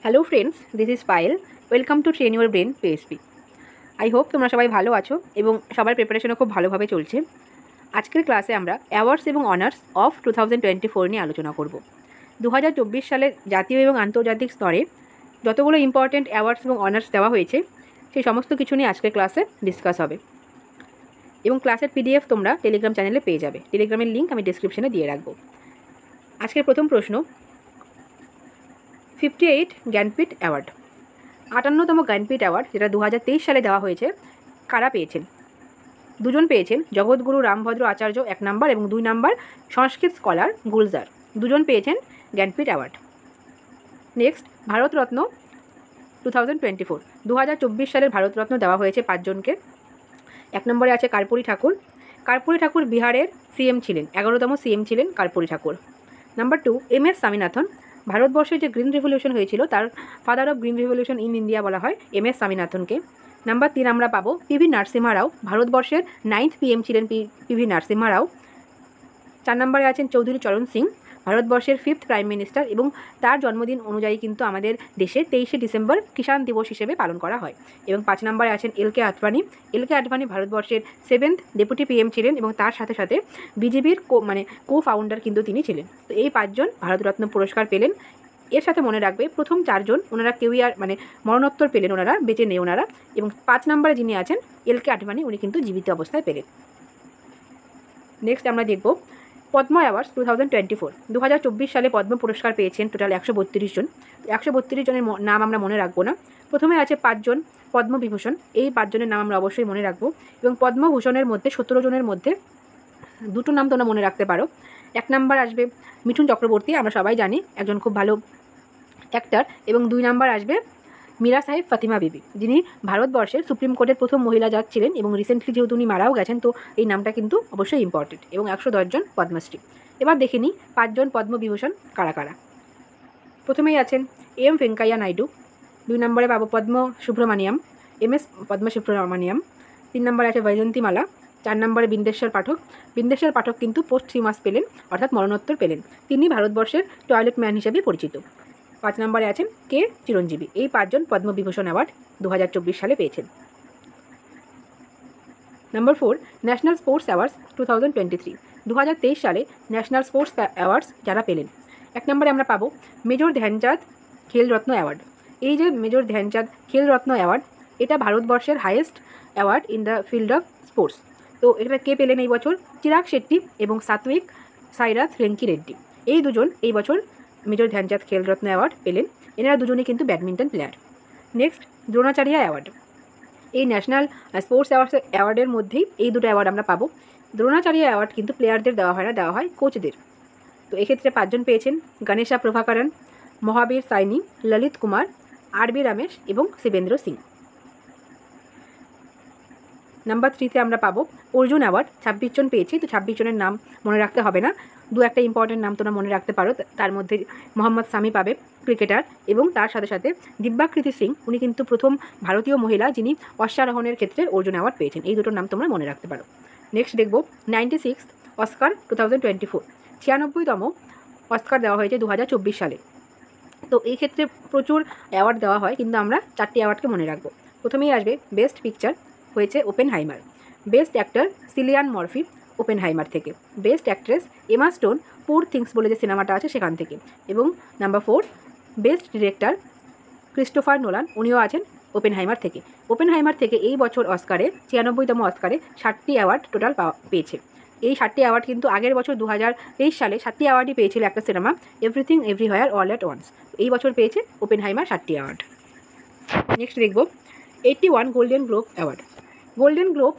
Hello friends, this is Payel. Welcome to train your brain PSP. I hope তোমরা সবাই ভালো আছো এবং সবার প্রিপারেশনও খুব ভালোভাবে চলছে। আজকের ক্লাসে আমরা অ্যাওয়ার্ডস এবং অনার্স অফ 2024 নিয়ে আলোচনা করব। 2024 সালে জাতীয় এবং আন্তর্জাতিক স্তরে যতগুলো ইম্পর্ট্যান্ট অ্যাওয়ার্ডস এবং অনার্স দেওয়া হয়েছে সেই সমস্ত কিছু নিয়ে আজকের ক্লাসে ডিসকাস হবে এবং ক্লাসের পিডিএফ তোমরা টেলিগ্রাম চ্যানেলে পেয়ে যাবে। টেলিগ্রামের লিঙ্ক আমি ডিসক্রিপশনে দিয়ে রাখবো। আজকের প্রথম প্রশ্ন, 58 জ্ঞানপীঠ অ্যাওয়ার্ড, 58তম জ্ঞানপীঠ অ্যাওয়ার্ড যেটা 2023 সালে দেওয়া হয়েছে, কারা পেয়েছেন? দুজন পেয়েছেন, জগৎগুরু রামভদ্র আচার্য 1 নম্বর এবং 2 নম্বর সংস্কৃত স্কলার গুলজার, দুজন পেয়েছেন জ্ঞানপীঠ অ্যাওয়ার্ড। নেক্সট, ভারতরত্ন 2024, 2024 সালের ভারতরত্ন দেওয়া হয়েছে 5 জনকে। 1 নম্বরে আছে কর্পূরী ঠাকুর। কর্পূরী ঠাকুর বিহারের সিএম ছিলেন, 11তম সিএম ছিলেন কর্পূরী ঠাকুর। নাম্বার 2, এম.এস. স্বামীনাথন। ভারতবর্ষে যে গ্রিন রেভলিউশন হয়েছিল তার father of green revolution in India বলা হয় এম.এস. স্বামীনাথনকে। নাম্বার 3 আমরা পাবো পিভি নরসিম্হা রাও। ভারতবর্ষের 9th PM ছিলেন পিভি নরসিম্হা রাও। 4 নম্বরে আছেন চৌধুরী চরণ সিং, ভারতবর্ষের 5th প্রাইম মিনিস্টার এবং তার জন্মদিন অনুযায়ী কিন্তু আমাদের দেশে 23শে ডিসেম্বর কিষাণ দিবস হিসেবে পালন করা হয়। এবং 5 নম্বরে আছেন এল.কে. আডবাণী। এল.কে. আডবাণী ভারতবর্ষের 7th ডেপুটি PM ছিলেন এবং তার সাথে সাথে বিজেপির কো ফাউন্ডার কিন্তু তিনি ছিলেন। তো এই 5 জন ভারতরত্ন পুরস্কার পেলেন। এর সাথে মনে রাখবে প্রথম 4 জন ওনারা কেউই আর মরণোত্তর পেলেন, ওনারা বেঁচে নেই ওনারা। এবং 5 নম্বরে যিনি আছেন এল.কে. আডবাণী, উনি কিন্তু জীবিত অবস্থায় পেলেন। নেক্সট আমরা দেখব পদ্ম অ্যাওয়ার্ডস 2024, 2024 সালে পদ্ম পুরস্কার পেয়েছেন টোটাল 132 জন। 132 জনের নাম আমরা মনে রাখবো না। প্রথমে আছে 5 জন পদ্মবিভূষণ, এই 5 জনের নাম আমরা অবশ্যই মনে রাখবো। এবং পদ্মভূষণের মধ্যে 17 জনের মধ্যে 2টো নাম তোমরা মনে রাখতে পারো। 1 নম্বর আসবে মিঠুন চক্রবর্তী, আমরা সবাই জানি একজন খুব ভালো অ্যাক্টর। এবং 2 নম্বর আসবে মীরা সাহেব ফাতিমা বিবি, যিনি ভারতবর্ষের সুপ্রিম কোর্টের প্রথম মহিলা জাজ ছিলেন এবং রিসেন্টলি যেহেতু উনি মারাও গেছেন, তো এই নামটা কিন্তু অবশ্যই ইম্পর্টেন্ট। এবং 110 জন পদ্মশ্রী। এবার দেখে নিই 5 জন পদ্মবিভূষণ কারা কারা। প্রথমেই আছেন এম ভেঙ্কাইয়া নাইডু। 2 নম্বরে পাবো পদ্ম সুব্রমণিয়াম, MS পদ্ম সুব্রমণিয়াম। 3 নম্বরে আছে বৈজয়ন্তীমালা। 4 নম্বরে বিন্দেশ্বর পাঠক। বিন্দেশ্বর পাঠক কিন্তু পোস্টথিমাস পেলেন, অর্থাৎ মরণোত্তর পেলেন। তিনি ভারতবর্ষের টয়লেট ম্যান হিসেবে পরিচিত। 5 নম্বরে আছেন কে চিরঞ্জীবী। এই 5 জন পদ্মবিভূষণ অ্যাওয়ার্ড 2024 সালে পেয়েছেন। নাম্বার 4, ন্যাশনাল স্পোর্টস অ্যাওয়ার্ডস 2023, 2023 সালে ন্যাশনাল স্পোর্টস অ্যাওয়ার্ডস যারা পেলেন। 1 নম্বরে আমরা পাবো মেজর ধ্যানচাঁদ খেলরত্ন অ্যাওয়ার্ড। এই যে মেজর ধ্যানচাঁদ খেলরত্ন অ্যাওয়ার্ড, এটা ভারতবর্ষের highest award in the field of sports. তো এটা কে পেলেন এই বছর? চিরাগ শেট্টি এবং সাত্বিক সাইরাথ রেঙ্কি রেড্ডি, এই দুজন এই বছর মেজর ধ্যানচাঁদ খেলরত্ন অ্যাওয়ার্ড পেলেন। এনারা দুজনেই কিন্তু badminton player. Next, Dronacharya award. এই ন্যাশনাল স্পোর্টস অ্যাওয়ার্ডের মধ্যেই এই দুটো অ্যাওয়ার্ড আমরা পাবো। দ্রোণাচার্য অ্যাওয়ার্ড কিন্তু প্লেয়ারদের দেওয়া হয় না, দেওয়া হয় কোচদের। তো এক্ষেত্রে 5 জন পেয়েছেন গণেশা প্রভাকরণ, মহাবীর সাইনি, ললিত কুমার, আর.বি. রমেশ এবং শিবেন্দ্র সিং। নাম্বার 3তে আমরা পাবো অর্জুন অ্যাওয়ার্ড। 26 জন পেয়েছি। তো 26 জনের নাম মনে রাখতে হবে না, 2-একটা ইম্পর্টেন্ট নাম তোমরা মনে রাখতে পারো। তার মধ্যে মোহাম্মদ সামি পাবে, ক্রিকেটার, এবং তার সাথে সাথে দিব্যাকৃতি সিং, উনি কিন্তু প্রথম ভারতীয় মহিলা যিনি অশ্বারোহণের ক্ষেত্রে অর্জুন অ্যাওয়ার্ড পেয়েছেন। এই দুটোর নাম তোমরা মনে রাখতে পারো। নেক্সট দেখব 96 অস্কার 2024, 96তম অস্কার দেওয়া হয়েছে 2024 সালে। তো এই ক্ষেত্রে প্রচুর অ্যাওয়ার্ড দেওয়া হয়, কিন্তু আমরা 4টি অ্যাওয়ার্ডকে মনে রাখবো। প্রথমেই আসবে বেস্ট পিকচার, হয়েছে Oppenheimer. Best actor Cillian Murphy, Oppenheimer থেকে। বেস্ট অ্যাক্ট্রেস এমা স্টোন, পুর থিংস বলে যে সিনেমাটা আছে সেখান থেকে। এবং number 4, best director Christopher Nolan, উনিও আছেন ওপেনহাইমার থেকে। ওপেনহাইমার থেকে এই বছর অস্কারে 96তম অস্কারে 60টি অ্যাওয়ার্ড টোটাল পেয়েছে। এই 60টি অ্যাওয়ার্ড কিন্তু আগের বছর 2023 সালে 7টি অ্যাওয়ার্ডই পেয়েছিল একটা সিনেমা, everything everywhere all at once. এই বছর পেয়েছে ওপেনহাইমার 60টি অ্যাওয়ার্ড। নেক্সট দেখব 81 golden globe award. Golden globe,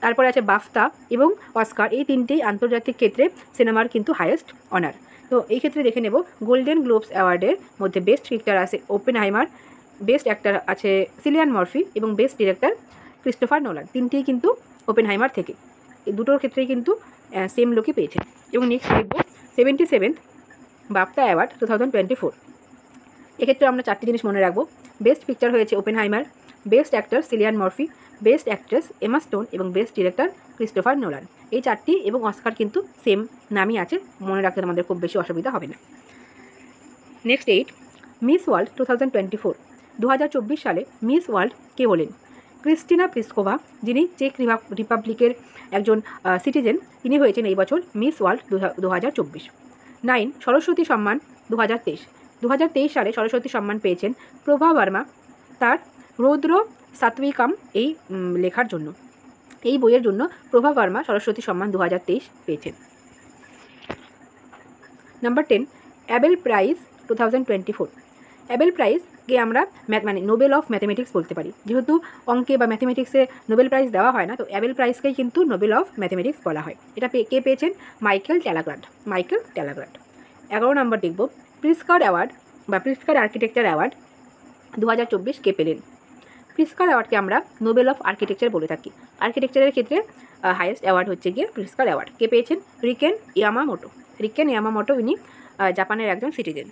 তারপরে আছে বাফতা এবং অস্কার, এই 3টেই আন্তর্জাতিক ক্ষেত্রে সিনেমার কিন্তু হাইয়েস্ট অনার। তো এই ক্ষেত্রে দেখে নেব গোল্ডেন গ্লোবস অ্যাওয়ার্ডের মধ্যে বেস্ট পিকচার আছে ওপেনহাইমার, বেস্ট অ্যাক্টর আছে সিলিয়ান মরফি এবং বেস্ট ডিরেক্টর ক্রিস্টোফার নোলান, 3টিই কিন্তু ওপেনহাইমার থেকে। এই দুটোর ক্ষেত্রেই কিন্তু সেম লোকই পেয়েছে। এবং নেক্সট দেখব 77th বাফতা অ্যাওয়ার্ড 2024। এক্ষেত্রে আমরা 4টি জিনিস মনে রাখবো। বেস্ট পিকচার হয়েছে Oppenheimer, best actor Cillian Murphy, best actress এমা স্টোন এবং বেস্ট ডিরেক্টর ক্রিস্টোফার নোলান। এই 4টি এবং অস্কার কিন্তু সেম নামই আছে, মনে রাখতে আমাদের খুব বেশি অসুবিধা হবে না। নেক্সট 8 মিস ওয়ার্ল্ড 2024, 2024 সালে মিস ওয়ার্ল্ড কে হলেন? ক্রিস্টিনা প্লিসকোভা, যিনি চেক রিপাবলিকের একজন সিটিজেন, তিনি হয়েছেন এই বছর মিস ওয়ার্ল্ড 2024। 9, সরস্বতী সম্মান 2023, 2023 সালে সরস্বতী সম্মান পেয়েছেন প্রভা বর্মা তার রৌদ্র সাত্বিকাম এই লেখার জন্য। এই বইয়ের জন্য প্রভা বর্মা সরস্বতী সম্মান 2023 পেয়েছেন। Number 10, Abel prize 2024। অ্যাবেল প্রাইজকে আমরা মানে নোবেল অফ ম্যাথমেটিক্স বলতে পারি। যেহেতু অঙ্কে বা ম্যাথমেটিক্সে নোবেল প্রাইজ দেওয়া হয় না, তো অ্যাবেল প্রাইজকেই কিন্তু নোবেল অফ ম্যাথমেটিক্স বলা হয়। এটা কে পেয়েছেন? মাইকেল ট্যালাগ্রান্ট। 11 নম্বর দেখব, প্রিস্কার অ্যাওয়ার্ড বা প্রিস্কার আর্কিটেকচার অ্যাওয়ার্ড 2024 কে পেলেন? প্রিস্কার অ্যাওয়ার্ডকে আমরা নোবেল অফ আর্কিটেকচার বলে থাকি। আর্কিটেকচারের ক্ষেত্রে হাইয়েস্ট অ্যাওয়ার্ড হচ্ছে গিয়ে প্রিস্কার অ্যাওয়ার্ড। কে পেয়েছেন? রিকেন ইয়ামামোটো, ইনি জাপানের একজন citizen.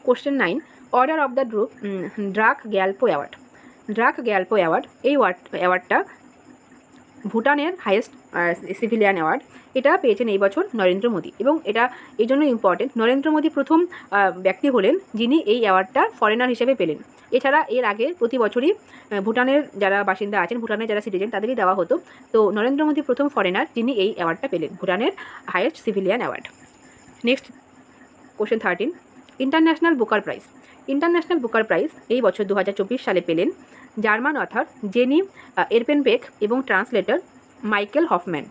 Question 9, order of the Druk Gyalpo award. এই অ্যাওয়ার্ডটা ভুটানের হাইয়েস্ট সিভিলিয়ান অ্যাওয়ার্ড। এটা পেয়েছেন এই বছর নরেন্দ্র মোদী, এবং এটা এই জন্য ইম্পর্টেন্ট, নরেন্দ্র মোদী প্রথম ব্যক্তি হলেন যিনি এই অ্যাওয়ার্ডটা ফরেনার হিসেবে পেলেন। এছাড়া এর আগে প্রতি বছরই ভুটানের যারা বাসিন্দা আছেন, ভুটানের যারা সিটিজেন, তাদেরই দেওয়া হতো। তো নরেন্দ্র মোদী প্রথম ফরেনার যিনি এই অ্যাওয়ার্ডটা পেলেন, ভুটানের highest civilian award. Next question 13, international Booker prize এই বছর 2024 সালে পেলেন জার্মান অথর জেনি এরপেনবেক এবং ট্রান্সলেটর মাইকেল হফম্যান,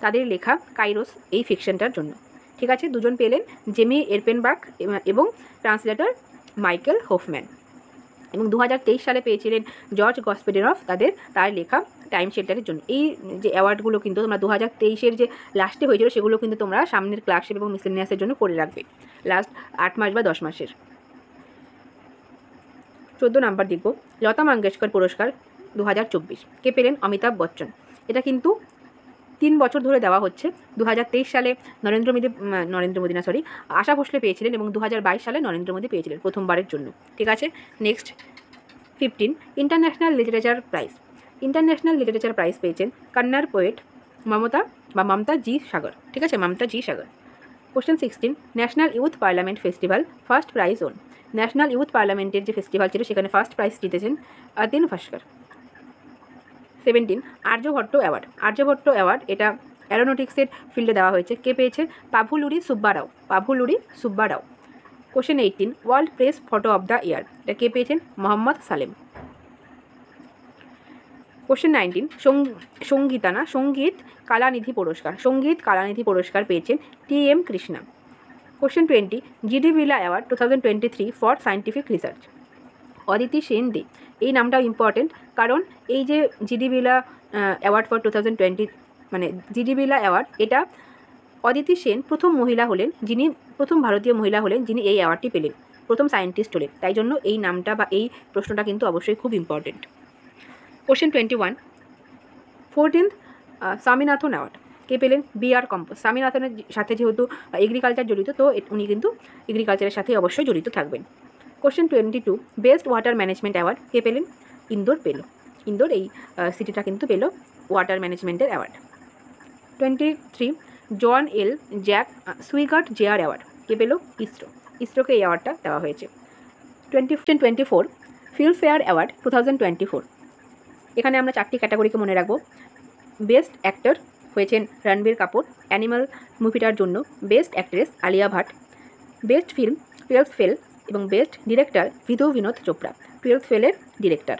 তাদের লেখা কাইরোস এই ফিকশনটার জন্য। ঠিক আছে, দুজন পেলেন, জেমি এরপেনবাক এবং ট্রান্সলেটর মাইকেল হফম্যান। এবং 2023 সালে পেয়েছিলেন জর্জ গসপেডেনফ তার লেখা টাইম শেল্টারের জন্য। এই যে অ্যাওয়ার্ডগুলো কিন্তু তোমরা 2023-এর যে লাস্টে হয়েছিল সেগুলো কিন্তু তোমরা সামনের ক্লার্কশিপ এবং মিসেলেনিয়াসের জন্য করে রাখবে, লাস্ট 8 মাস বা 10 মাসের। 14 নাম্বার দেখব, লতা মঙ্গেশকর পুরস্কার 2024 কে পেলেন? অমিতাভ বচ্চন। এটা কিন্তু 3 বছর ধরে দেওয়া হচ্ছে। 2023 সালে আশা ভোসলে পেয়েছিলেন, এবং 2022 সালে নরেন্দ্র মোদী পেয়েছিলেন প্রথমবারের জন্য। ঠিক আছে, নেক্সট 15, ইন্টারন্যাশনাল লিটারেচার প্রাইজ পেয়েছেন কন্নড় পোয়েট মমতা জি সাগর। ঠিক আছে, Mamta ji Sagar. Question 16, national youth parliament festival first prize won. National youth পার্লামেন্টের যে ফেস্টিভ্যাল ছিল সেখানে ফার্স্ট প্রাইজ জিতেছেন আতিন ভাস্কর। 17, আর্যভট্ট অ্যাওয়ার্ড এটা অ্যারোনটিক্সের ফিল্ডে দেওয়া হয়েছে। কে পেয়েছে? Pavuluri Subbarao. Question 18, world press photo of the year, এটা কে পেয়েছেন? মোহাম্মদ সালেম। কোশ্চেন 19, সঙ্গীত কালানিধি পুরস্কার পেয়েছেন TM. Krishna. Question 20, GD Birla award 2023 for scientific research, Aditi Sen De. এই নামটাও ইম্পর্টেন্ট, কারণ এই যে জিডি বিড়লা অ্যাওয়ার্ড ফর 2020 মানে জিডি বিড়লা অ্যাওয়ার্ড, এটা অদিতি সেন প্রথম ভারতীয় মহিলা হলেন যিনি এই অ্যাওয়ার্ডটি পেলেন, প্রথম সায়েন্টিস্ট হলেন। তাই জন্য এই নামটা বা এই প্রশ্নটা কিন্তু অবশ্যই খুব important. Question 21, 14th Swaminathan award কে পেলেন? বি.আর. কম্পোজ। স্বামীনাথনের সাথে যেহেতু এগ্রিকালচার জড়িত, তো উনি কিন্তু এগ্রিকালচারের সাথে অবশ্যই জড়িত থাকবেন। Question 22, best water management award কে পেলেন? ইন্দোর এই সিটিটা কিন্তু পেল ওয়াটার ম্যানেজমেন্টের award. 23, John L Jack Swigert JR award কে পেল? ইসরোকে এই অ্যাওয়ার্ডটা দেওয়া হয়েছে। 24, ফিল্মফেয়ার অ্যাওয়ার্ড 2024, এখানে আমরা 4টি ক্যাটাগরিকে মনে রাখবো। বেস্ট অ্যাক্টর হয়েছেন রণবীর কাপুর অ্যানিমাল মুভিটার জন্য, best actress Alia Bhatt, best film 12th Fail, এবং best director Vinod Chopra, 12th ফেলের director.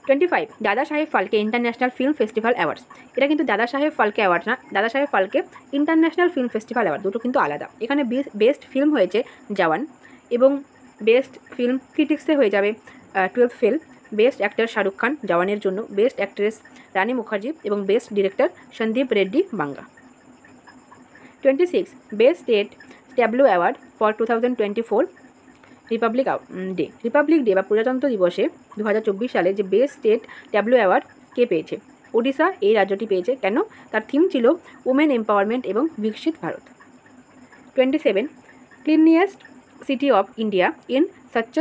25, Dada Saheb Phalke international film festival awards, এটা কিন্তু দাদা সাহেব ফালকে অ্যাওয়ার্ড না, Dada Saheb Phalke international film festival award, দুটো কিন্তু আলাদা। এখানে বেস্ট ফিল্ম হয়েছে জওয়ান, এবং বেস্ট ফিল্ম ক্রিটিক্সে হয়ে যাবে 12th Fail, best actor Shahrukh Khan জওয়ানের জন্য, বেস্ট অ্যাক্ট্রেস রানী মুখার্জি, এবং বেস্ট ডিরেক্টর সন্দীপ রেড্ডি বাঙ্গা। 26, best state tableau award for 2024 Republic day বা প্রজাতন্ত্র দিবসে 2024 সালে যে বেস্ট স্টেট ট্যাবলো অ্যাওয়ার্ড কে পেয়েছে? ওড়িশা এই রাজ্যটি পেয়েছে। কেন? তার থিম ছিল উমেন এম্পাওয়ারমেন্ট এবং Viksit Bharat. 27, cleanest city of India in স্বচ্ছ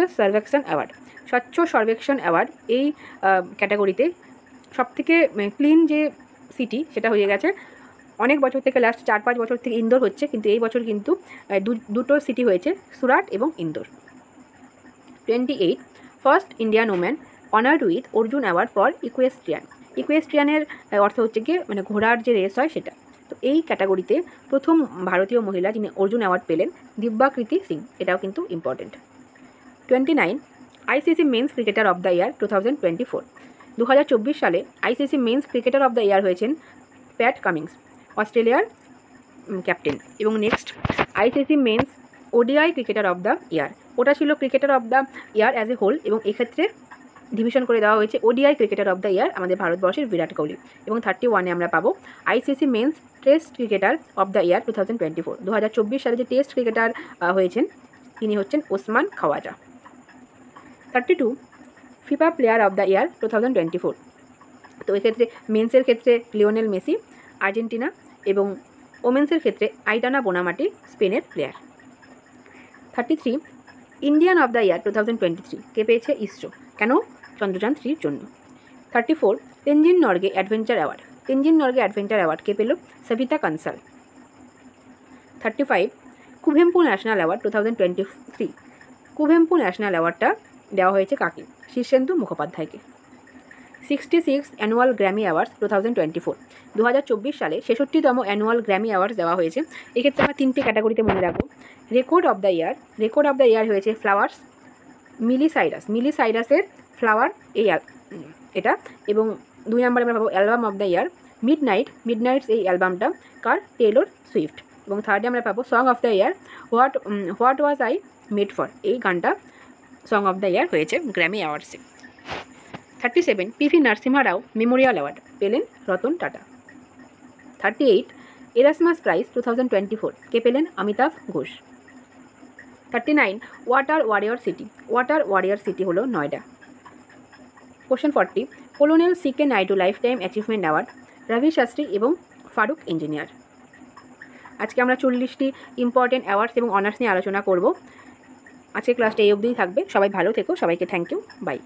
সর্বেক্ষণ অ্যাওয়ার্ড এই ক্যাটাগরিতে সবথেকে ক্লিন যে সিটি সেটা হয়ে গেছে অনেক বছর থেকে লাস্ট 4-5 বছর থেকে ইন্দোর হচ্ছে, কিন্তু এই বছর কিন্তু দুটো সিটি হয়েছে, সুরাট এবং Indore. 28 first Indian woman honoured with Arjuna award for equestrian. ইকুয়েস্ট্রিয়ানের অর্থ হচ্ছে গিয়ে মানে ঘোড়ার যে রেস হয় সেটা। তো এই ক্যাটাগরিতে প্রথম ভারতীয় মহিলা যিনি অর্জুন অ্যাওয়ার্ড পেলেন দিব্যাকৃতি সিং, এটাও কিন্তু important. 29 ICC men's cricketer of the year 2024। 2024 সালে ICC men's cricketer of the year হয়েছেন প্যাট কামিন্স, অস্ট্রেলিয়ার ক্যাপ্টেন। এবং next ICC men's ODI cricketer of the year, ওটা ছিল cricketer of the year as a whole, এবং এক্ষেত্রে division করে দেওয়া হয়েছে ODI cricketer of the year আমাদের ভারতবর্ষের বিরাট কোহলি। এবং 31-এ আমরা পাবো ICC men's test cricketer of the year 2024। 2024 সালে যে টেস্ট ক্রিকেটার হয়েছেন তিনি হচ্ছেন Osman Khawaja. 32 FIFA player of the year 2024। তো এক্ষেত্রে মেন্সের ক্ষেত্রে লিওনেল মেসি আর্জেন্টিনা, এবং ওমেন্সের ক্ষেত্রে আইডানা বোনামাটি স্পেনের player. 33 Indian of the year 2023 কে পেয়েছে ইসরো, কেন? চন্দ্রযান 3-র জন্য। 34 Tenzing Norgay adventure award, Tenzing Norgay adventure award কে পেল? Savita Kansal. 35 Kuvempu national award 2023। Kuvempu national অ্যাওয়ার্ডটা দেওয়া হয়েছে কাকে? শীর্ষেন্দু মুখোপাধ্যায়কে। 66 অ্যানুয়াল গ্র্যামি অ্যাওয়ার্ডস 2024। 2024 সালে 66তম অ্যানুয়াল গ্র্যামি অ্যাওয়ার্ডস দেওয়া হয়েছে। এক্ষেত্রে আমরা 3টে ক্যাটাগরিতে মনে রাখবো। Record of the year, record of the year হয়েছে ফ্লাওয়ার্স, মিলি সাইরাস, মিলি সাইরাসের ফ্লাওয়ার এই এটা। এবং 2 নম্বরে আমরা পাবো album of the year midnight, Midnights এই অ্যালবামটা কার? Taylor Swift. এবং 3র্ডে আমরা পাবো song of the year what was I made for, এই গানটা সং অফ দ্য ইয়ার হয়েছে গ্র্যামি অ্যাওয়ার্ডসে। 37 পিভি নরসিমহা রাও মেমোরিয়াল অ্যাওয়ার্ড পেলেন রতন টাটা। 38 এরাসমাস প্রাইজ 2024 কে পেলেন? Amitav Ghosh. 39 water warrior city, water warrior city হলো Noida. Question 40 colonel CK Naidu lifetime achievement award Ravi Shastri এবং ফারুক ইঞ্জিনিয়ার। আজকে আমরা 40টি ইম্পর্টেন্ট অ্যাওয়ার্ডস এবং অনার্স নিয়ে আলোচনা করব। আজকে ক্লাসটা এই অবধিই থাকবে। সবাই ভালো থেকো, সবাইকে থ্যাংক ইউ, বাই।